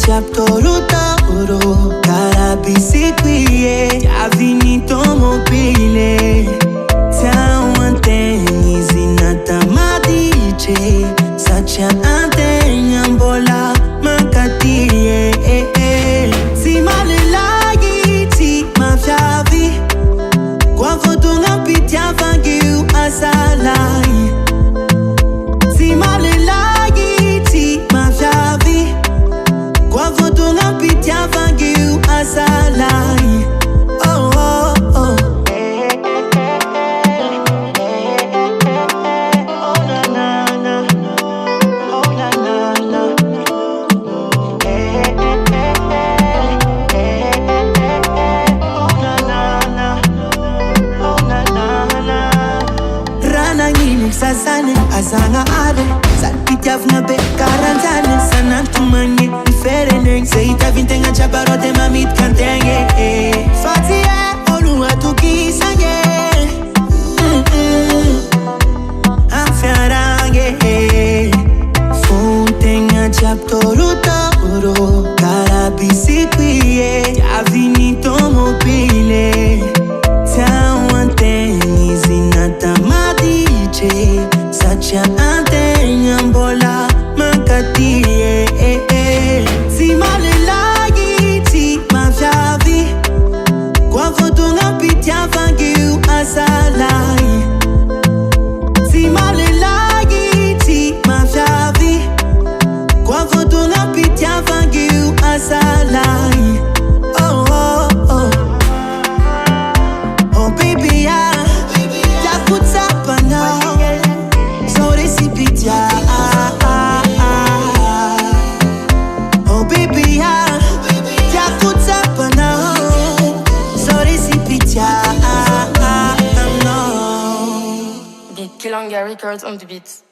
chaptoro tauro cara biscuit avinito mobile tão antenis inata madice sacha antenha bola mancatie si male lagi ti ma fiavi qua foto na pitia vangiu asalai si male lagi ti ma fiavi qua foto na pitia vangiu asalai oh oh oh Sasane asanga ade salpitia vna be karanzane sana tumanye diferene seita vintenga chaparote mamit kantenge fatia olu atuki sange afiarange fontenga chaptoro tauro cara biscuit avinito mobile tão antenis inata sacha antenha bola mancatie si male lagi ti ma fiavi qua foto na pitia vangiu asalai si male lagi ti ma fiavi qua foto na pitia vangiu asalai oh oh oh oh baby ya takutapa now oh baby ya takutapa now sorry sipitia The Kilanga Records on the beats.